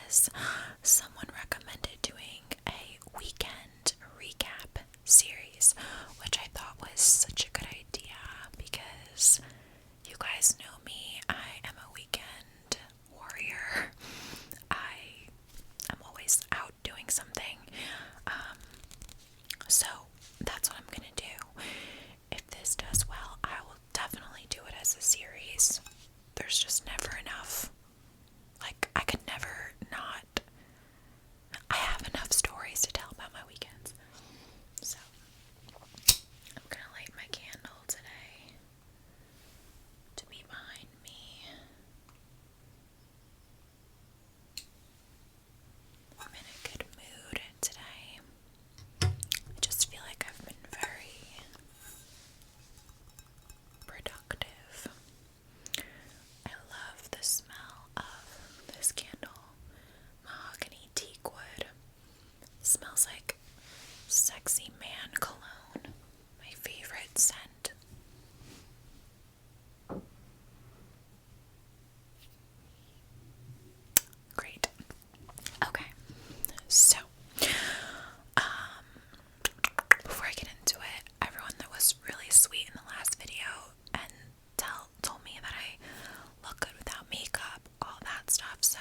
because someone recommended doing a weekend recap series, which I thought was such a good idea because you guys know me, I am a weekend warrior. I am always out doing something. So that's what I'm gonna do. If this does well, I will definitely do it as a series. There's just never enough. Like, I could never not. I have enough stories to tell about my weekends. So, I'm gonna light my candle today to be behind me. I'm in a good mood today. I just feel like I've been very productive. I love the smell of this candle. Mahogany teak wood. Smells like sexy man cologne. My favorite scent. Great. Okay. So, before I get into it, everyone that was really sweet in the last video and told me that I look good without makeup, all that stuff. So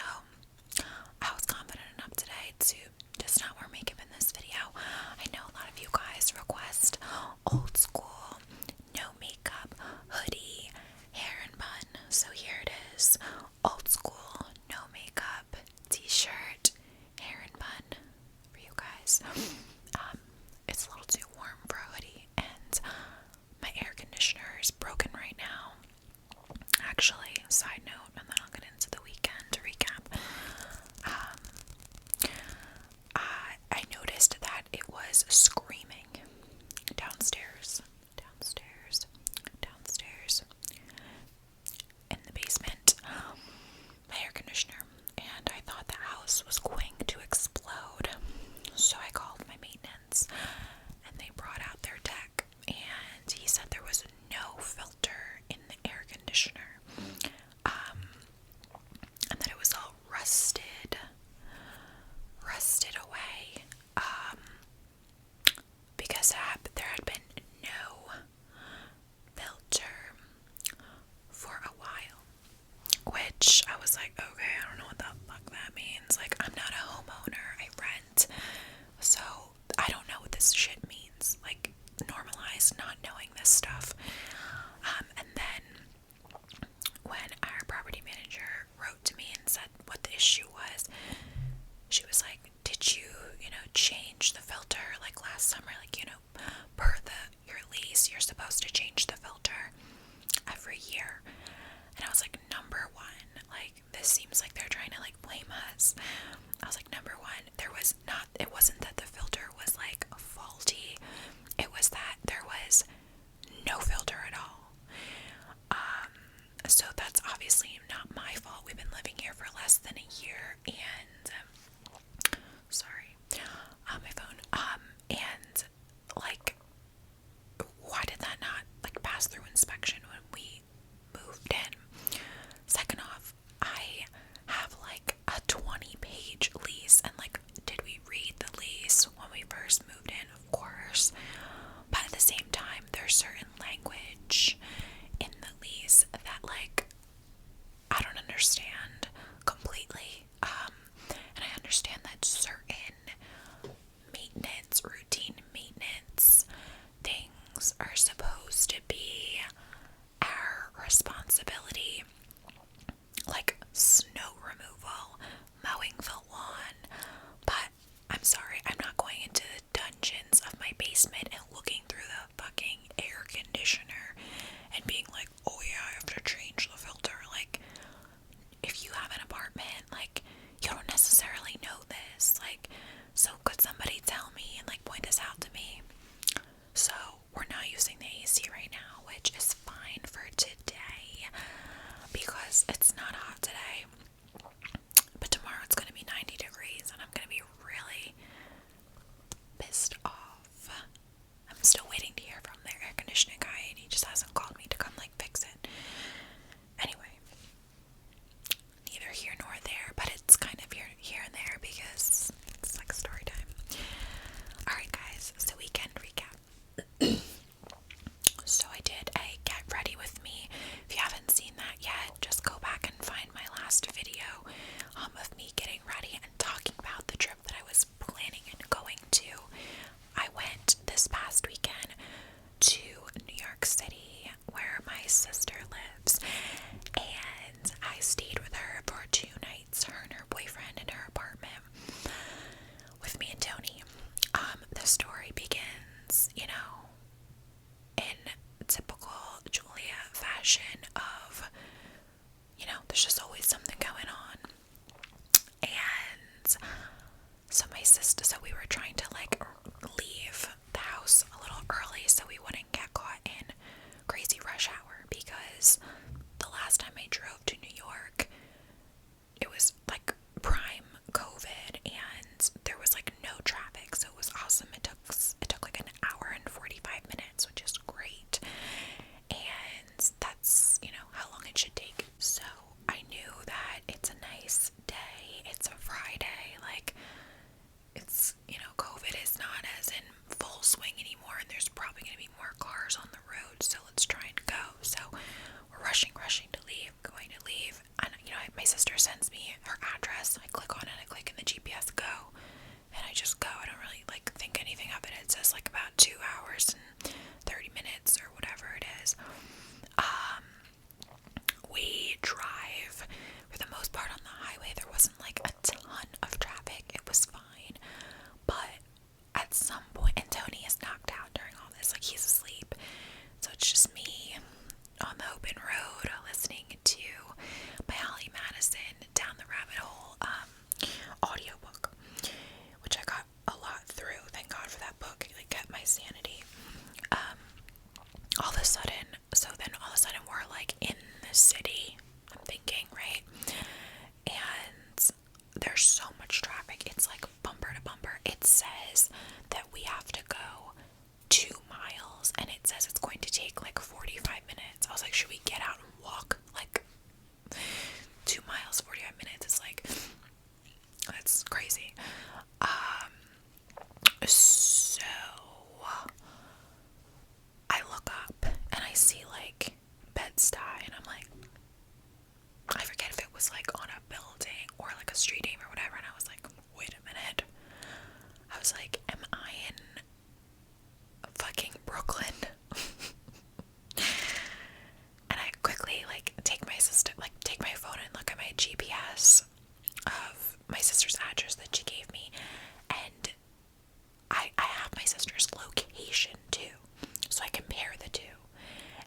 I was confident enough today to just not wear makeup in this video. I know a lot of you guys request old school, no makeup, hoodie, hair and bun. So here it is, old school, no makeup, t-shirt, hair and bun for you guys. It's a little too warm for a hoodie, and my air conditioner is broken right now. Actually, side note, and then I'll get into the weekend recap. I noticed that it was screaming downstairs, in the basement, my air conditioner, and I thought the house was going to explode. So I called my maintenance, and they brought out their tech, and he said there was no filter in the air conditioner, and that it was all rusted away, because there had been no filter for a while, which I was like, okay, I don't know what the fuck that means. Like, I'm not a homeowner, I rent, so I don't know what this shit means. Like, normalize not knowing this stuff. And then when our property manager wrote to me and said what the issue was, she was like, did you change the filter like last summer? Like, per your lease, you're supposed to change the filter every year. And I was like, number one, like, this seems like they're trying to like blame us. I was like, number one, it wasn't that the filter was like faulty. It was that there was no filter at all. So that's obviously not my fault. We've been living here for less than a year, and sorry, my phone. And like, why did that not like pass through inspection when we moved in? Second off, I have like a 20-page lease, and like, did we read the lease when we first moved in? Of course. But at the same time, there's certain language in the lease that like I don't understand completely. it says that we have to go 2 miles, and it says it's going to take like 45 minutes. I was like, should we get out and walk? Like, 2 miles, 45 minutes is like, that's crazy. So I look up and I see like Bed-Stuy, and I'm like, I forget if it was like on a building or like a street name or whatever, and I was like, wait a minute. I was like, am I in fucking Brooklyn? And I quickly like take my phone and look at my GPS of my sister's address that she gave me, and I have my sister's location too, so I compare the two,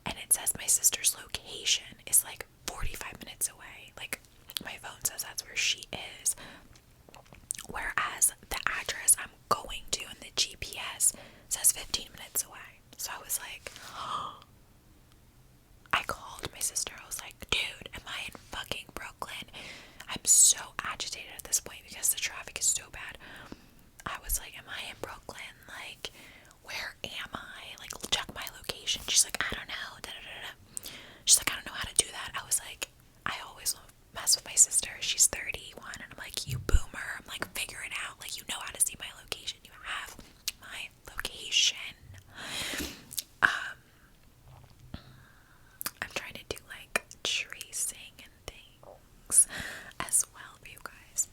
and it says my sister's location is like 45 minutes away. Like, my phone says that's where she is, whereas the address I'm going to in the GPS says 15 minutes away. So I was like, I called my sister. I was like, dude, am I in fucking Brooklyn? I'm so agitated at this point because the traffic is so bad. I was like, am I in Brooklyn? Like, where am I? Like, check my location. She's like, I don't know. Da, da, da, da. She's like, I don't know how to do that. I was like, I always mess with my sister. She's 31. And I'm like, you boomer. I'm like, figure it out. Like, you know how to see my location. You have my location. I'm trying to do like tracing and things as well for you guys.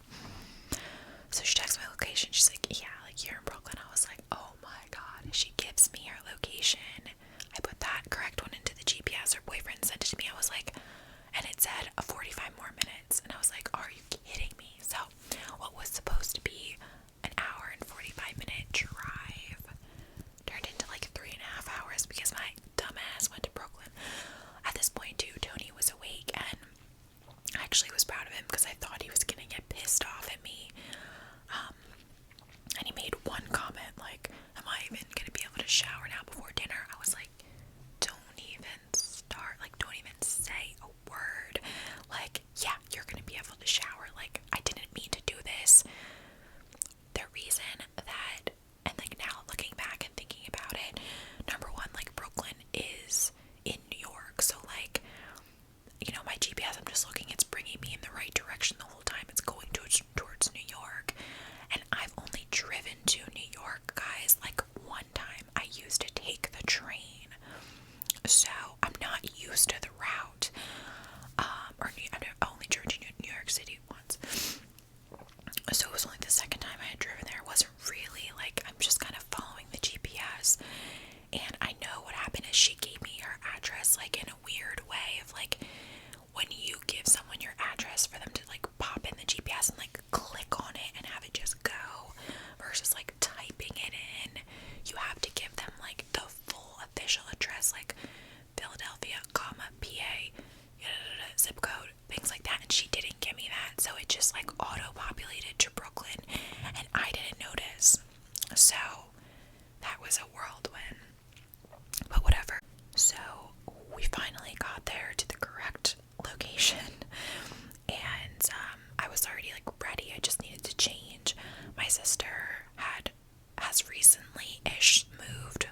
So she texts my location. She's like, yeah, like, you're in Brooklyn. I was like, oh my god. She gives me her location. I put that correct one into the GPS. Her boyfriend sent it to me. I was like, and it said 45 more minutes. And I was like, are you kidding me? So what was supposed to be an hour and 45-minute drive turned into like 3.5 hours because my dumbass went to Brooklyn. At this point too, Tony was awake, and I actually was proud of him because I thought he was gonna get pissed off at me. And he made one comment like, am I even gonna be able to shower now before dinner? I was like, don't even start, like, don't even say a word. Like, yeah, you're gonna be able to shower. Like, I didn't mean to do this. The reason that, and like now looking back and thinking about it, number one, like, Brooklyn is in New York, so like, you know, my GPS, I'm just looking, it's bringing me in the right direction the whole time. It's going towards New York, and I've only driven to New York, guys, like one time. I used to take the train, so I'm not used to the route. I've only driven to New York City once, so it was only the second time I had driven there. It wasn't really like, I'm just kind of following the GPS, and I know what happened is she gave me her address like in a weird way of like, when you give someone your address for them to like pop in the GPS and like click on it and have it just go, versus like typing it in, you have to give them like the full official address, like Philadelphia, PA, zip code, things like that, and she didn't give me that, so it just like auto-populated to Brooklyn, and I didn't notice, so that was a whirlwind, but whatever. So we finally got there to the correct location, and I was already like ready. I just needed to change. My sister has recently-ish moved.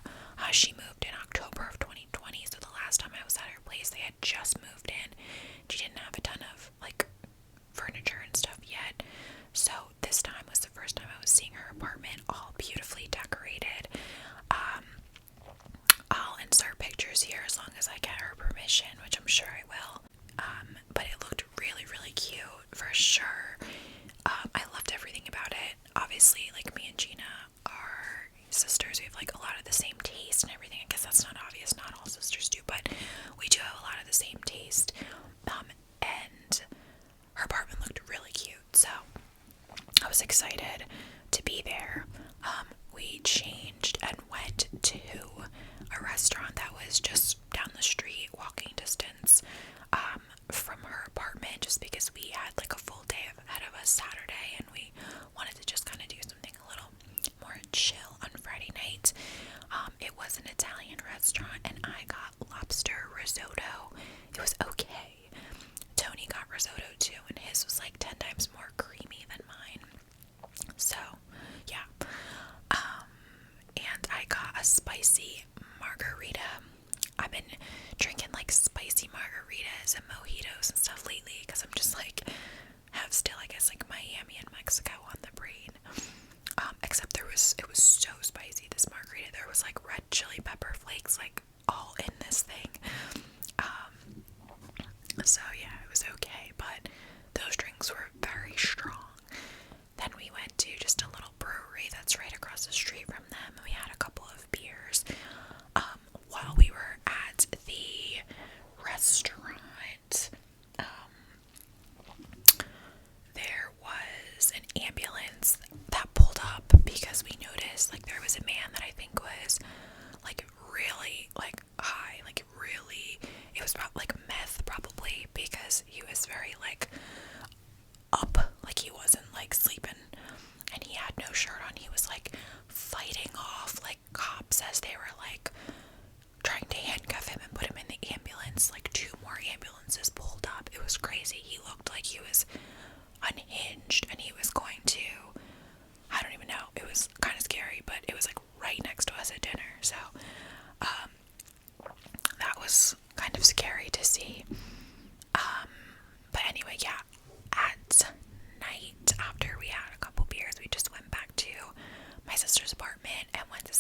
She moved in October of 2020, so the last time I was at her place, they had just moved in. She didn't have a ton of like furniture and stuff yet, so this time was the first time I was seeing her apartment all beautifully decorated. I'll insert pictures here as long as I get her permission, which I'm sure I will. But it looked really, really cute for sure. I loved everything about it. Obviously, like, me and Gina are sisters. We have like a lot of the same taste and everything. I guess that's not obvious. Not all sisters do, but we do have a lot of the same taste. And her apartment looked really cute, so I was excited to be there. We changed and went to a restaurant that was just down the street, walking distance from her apartment, just because we had like a full day ahead of us Saturday, and we wanted to just kind of do something a little more chill on Friday night. It was an Italian restaurant, and I got lobster risotto. It was okay. Tony got risotto too, and his was like 10 times more creamy than mine. So, yeah.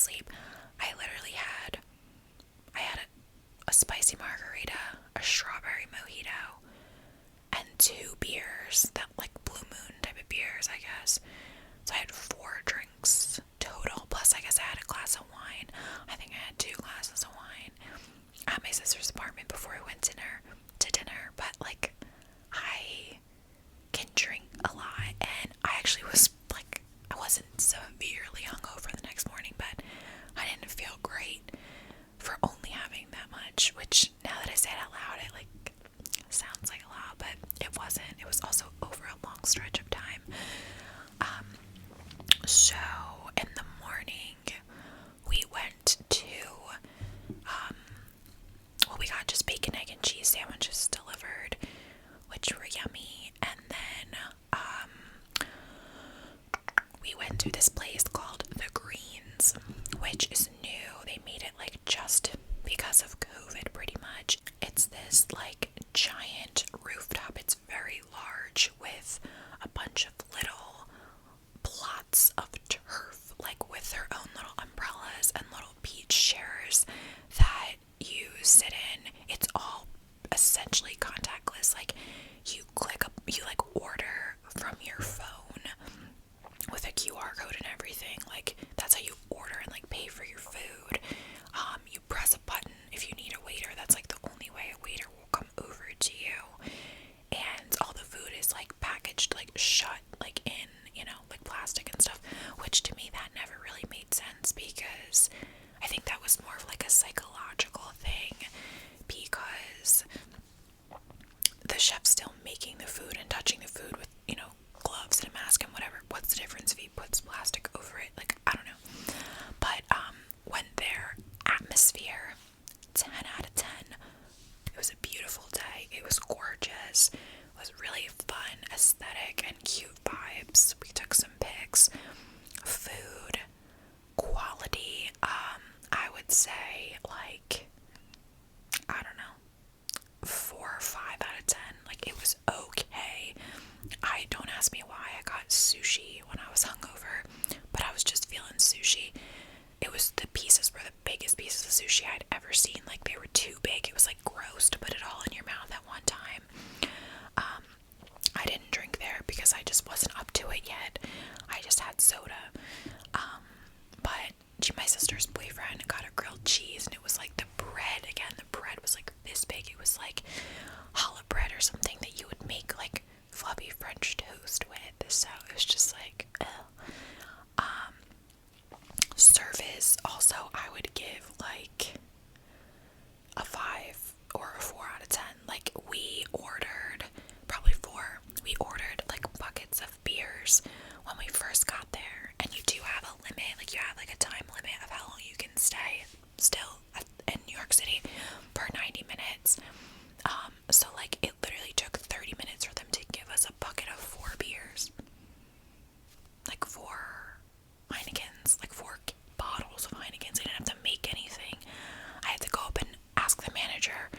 asleep. I had a spicy margarita, a strawberry mojito, and 2 beers, that like Blue Moon type of beers, I guess. So I had 4 drinks total, plus I guess I had a glass of wine. I think I had 2 glasses of wine at my sister's apartment before we went to dinner, but like, I can drink a lot, and I actually was like, I wasn't severely hungover the next morning, but I didn't feel great for only having that much, which now that I say it out loud, it like sounds like a lot, but it wasn't. It was also over a long stretch of time. So in the morning, we went to, we got just bacon, egg, and cheese sandwiches delivered, which were yummy, and then, we went to this place called The Greens, which is new. They made it like just because of COVID, pretty much. It's this like giant rooftop. It's very large with a bunch of little plots of turf, like with their own little umbrellas and little beach chairs that you sit in. It's all essentially contactless. Like you like order from your phone with a QR code and everything. Like that's how you order and like pay for your food. You press a button if you need a waiter. That's like the only way a waiter will come over to you. And all the food is like packaged, like shut, like in, like plastic and stuff, which to me that never really made sense, because I think that was more of like a psychological thing, because the chef's still making the food and touching the food with, gloves and a mask and whatever. What's the difference if he puts plastic over it? Like, I don't know. But when their atmosphere, 10 out of 10. It was a beautiful day. It was gorgeous. It was really fun, aesthetic, and cute vibes. We took some pics. Food quality, I would say like, I don't know, 4 or 5 out of 10. Like, it was okay. Don't ask me why I got sushi when I was hungover, but I was just feeling sushi. The pieces were the biggest pieces of sushi I'd ever seen. Like, they were too big. It was like gross to put it all in your mouth at one time. I didn't drink there because I just wasn't up to it yet. I just had soda. But my sister's boyfriend got a grilled cheese, and it was like the bread, again, the bread was like this big. It was like challah bread or something that you would make like fluffy French toast with. So it was just like, ugh. Service, also, I would give like a 5 or a 4 out of 10. Like, we ordered probably 4. We ordered like buckets of beers when we first got there, and you do have a limit. Like, you have like a time limit of how long you can stay still in New York City for 90 minutes. So like, it literally took 30 minutes for them to give us a bucket of 4 beers, like 4 Heinekens, like 4 bottles of Heinekens. I didn't have to make anything. I had to go up and ask the manager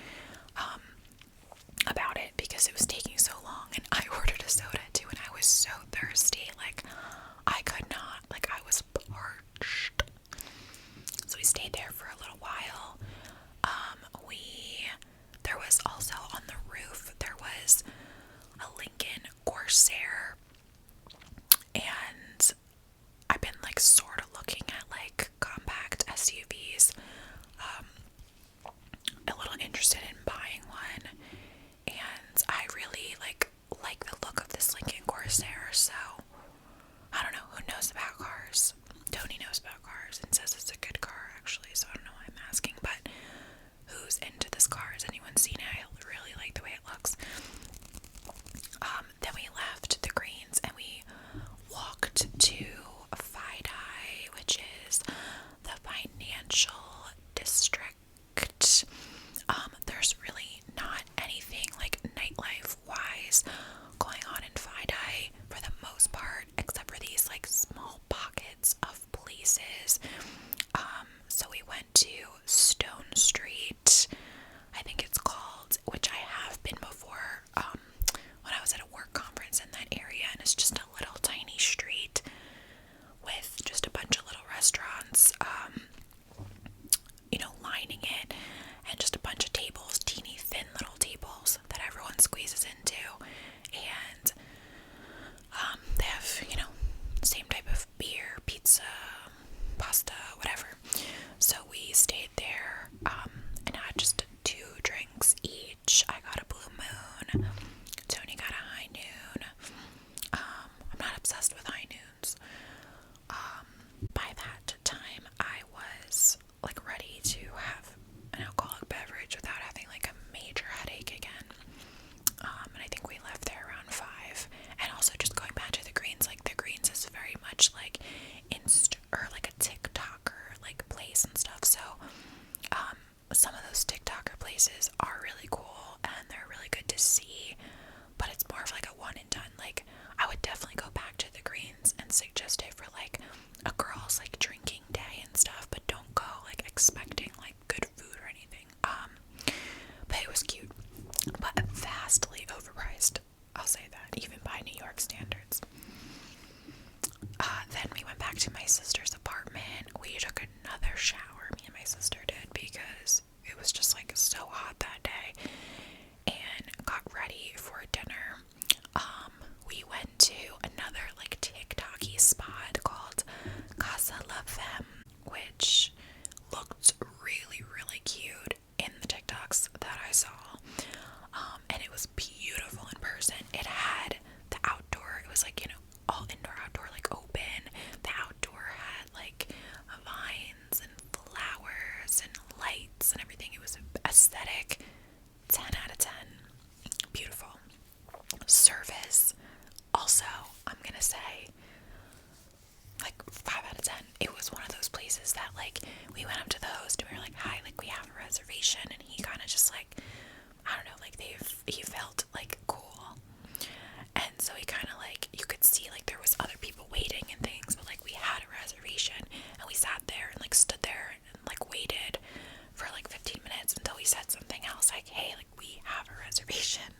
about it because it was taking so long, and I ordered a soda too, and I was so thirsty. Like, I could not, like, I was parched. So we stayed there for a little while. There was also on the roof, there was a Lincoln Corsair, and I've been like sort of looking at like compact SUVs, a little interested in buying one, and I really like the look of this Lincoln Corsair. So I don't know, who knows about cars? Tony knows about cars and says it's a good car, actually, so I don't know why I'm asking, but who's into this car? Has anyone seen it? I really like the way it looks. Then we left the standards. By that time, I was like ready to have an alcoholic beverage without having like a major headache again. And I think we left there around 5. And also just going back to the Greens, like the Greens is very much like or like a TikToker like place and stuff. So some of those TikToker places are really cool and they're really good to see, but it's more of like a one and done. Like I would definitely go back to the Greens and suggest it for like a girl's like drinking day and stuff, but don't go like expecting like good food or anything. But it was cute, but vastly overpriced, I'll say that, even by New York standards. Then we went back to my sister's apartment. We took another shower, me and my sister did, because it was just like so hot that day, and got ready for dinner. We went to another like TikTok-y spot called Casa Love, Femme, which looked really, really cute in the TikToks that I saw. And it was beautiful in person. It had the outdoor, it was like, you know, all indoor, outdoor, like open. The outdoor had like vines and flowers and lights and everything. It was aesthetic. 10 out of 10. Beautiful. Service, also, I'm gonna say, like 5 out of 10. It was one of those places that like we went up to the host and we were like, hi, like we have a reservation, and he kind of just like, I don't know, like he felt like cool, and so he kind of like, you could see like there was other people waiting and things, but like we had a reservation and we sat there and like stood there and like waited for like 15 minutes until he said something else like, hey, like we have a reservation.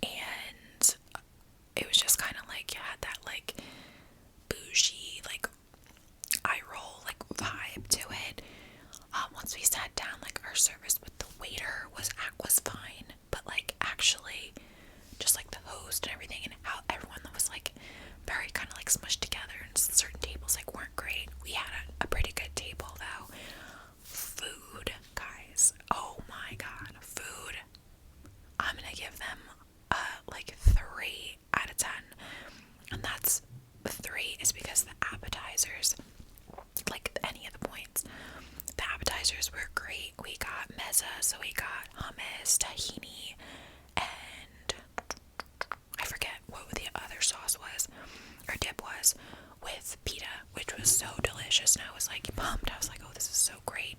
And it was just kind of like, you had that like bougie, like eye roll, like vibe to it. Once we sat down, like our service with the waiter was fine, but like actually just like the host and everything and how everyone was like very kind of like smushed together, and certain tables like weren't great. We had a pretty good table though. Food, guys, oh my god, food, I'm gonna give them like 3 out of 10, and that's 3 is because the appetizers, like any of the points, the appetizers were great. We got mezza, so we got hummus, tahini, and I forget what the other sauce was, or dip was, with pita, which was so delicious, and I was like pumped. I was like, oh, this is so great.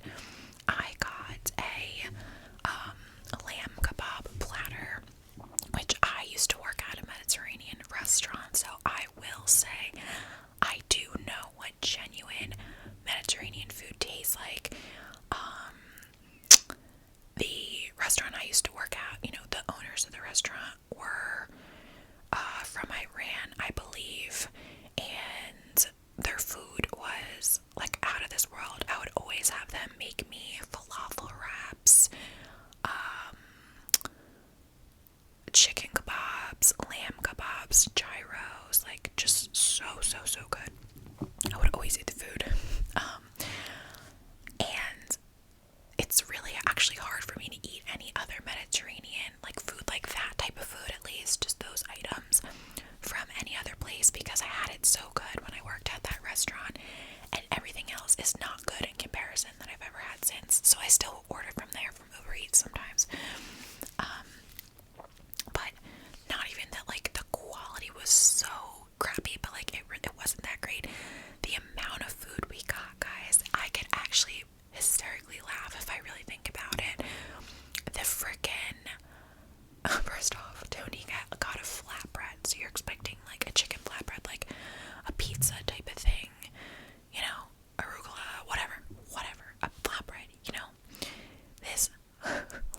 I got a lamb kebab platter, which I used to work at a Mediterranean restaurant, so I will say I do know what genuine Mediterranean food tastes like. The restaurant I used to work at, you know, the owners of the restaurant were from Iran, I believe, and their food was like out of this world. I would always have them make me falafel wraps, chicken kebabs, lamb kebabs, gyros, like just so good. I would always eat the food. And it's really actually hard for me to eat any other Mediterranean like food, like that type of food, at least just those items, from any other place, because I had it so good when I worked at that restaurant, and everything else is not good in comparison that I've ever had since. So I still order from there, from Uber Eats sometimes. But not even that, like the quality was so crappy, but like it wasn't that great. The amount of food we got, guys, I could actually hysterically laugh if I really think about it. The frickin' first off, Tony got a flatbread, so you're expecting like a chicken flatbread, like a pizza type of thing, you know, arugula, whatever, a flatbread, you know. This,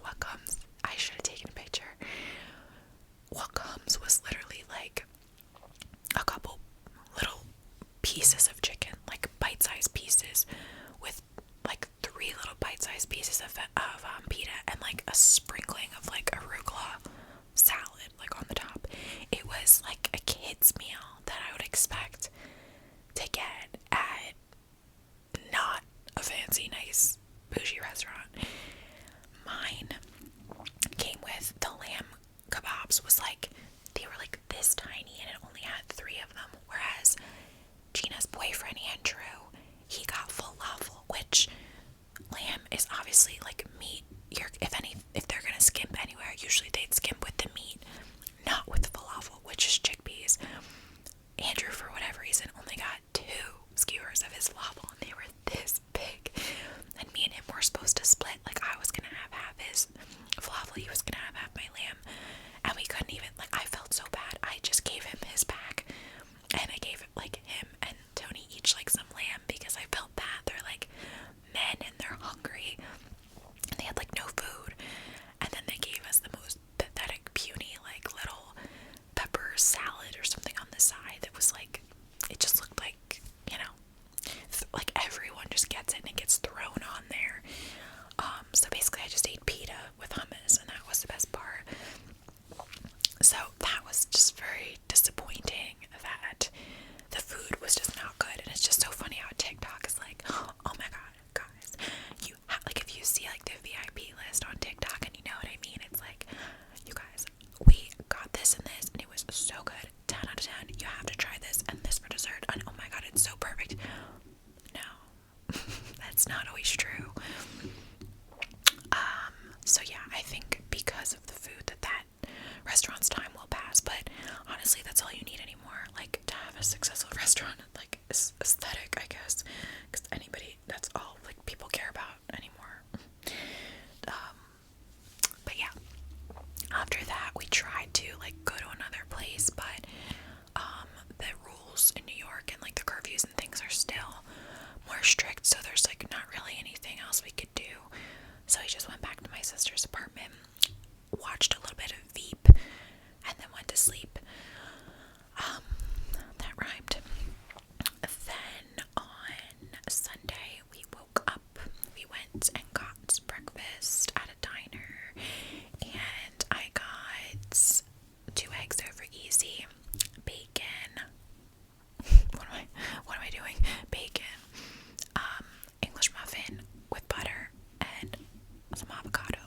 what comes, I should have taken a picture. What comes was literally like a couple little pieces of chicken, like bite-sized pieces, with like 3 little bite-sized pieces of pita, and like a sprinkling of like arugula salad like on the top. It was like a kid's meal that I would expect to get at not a fancy, nice, bougie restaurant. Mine came with the lamb kebabs, was like, they were like this tiny, and it only had obviously, like, meat, if they're gonna skimp anywhere, usually they'd skimp with the meat, not with the falafel, which is chickpeas. Andrew, for whatever reason, only got 2 skewers of his falafel, and they were this big. And me and him were supposed to split. Like, I was gonna have half his falafel, he was gonna have half my lamb, and we couldn't even, like, I felt so bad. I just gave him his pack, and I gave like him and Tony each like some lamb because I felt bad. They're like men and they're hungry, and they had like no food. And then they gave us the most pathetic, puny, like little pepper salad or something on the side that was like, it just looked like, you know, like everyone just gets it and it gets thrown on there. So basically I just ate pita with hummus, and that was the best part. So that was just very disappointing that the food was just not good. And it's just so funny how TikTok is like, oh my god, guys, like, if you see like the VIP list on TikTok, and you know what I mean, it's like, you guys, we got this and this, and it was so good, 10 out of 10, you have to try this and this for dessert, and oh my god, it's so perfect. No, that's not always true. So yeah, I think because of the food that restaurant's time will pass, but honestly, that's all you need anymore, like, to have a successful restaurant, like, aesthetic, I guess, because that's all, like, people care about anymore. But yeah, after that, we tried to, like, go to another place, but, the rules in New York and, like, the curfews and things are still more strict, so there's, like, not really anything else we could do. So we just went back to my sister's apartment, watched a little bit of Veep, and then went to sleep. That rhymed. Then on Sunday, we woke up, we went and got breakfast at a diner, and I got 2 eggs over easy, bacon, what am I doing? Bacon, English muffin with butter, and some avocado.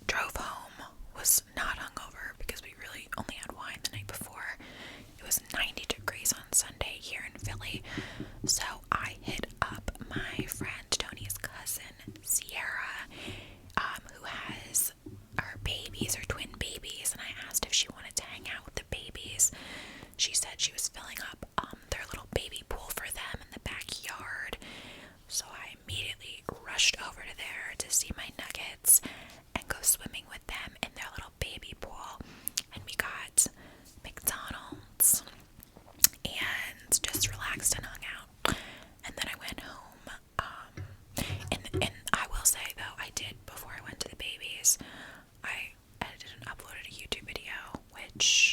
Drove home, was not hungover because we really only had wine the night before. It was 90 degrees on Sunday here in Philly, so I hit up my friend Tony's cousin Sierra, who has her babies, her twin babies, and I asked if she wanted to hang out with the babies. She said she was filling up their little baby pool for them in the backyard, so I immediately rushed over to there to see my nuggets and go swimming with them in their little baby pool. And we got McDonald's and just relaxed and hung out. And then I went home. And I will say, though, I did, before I went to the babies, I edited and uploaded a YouTube video, which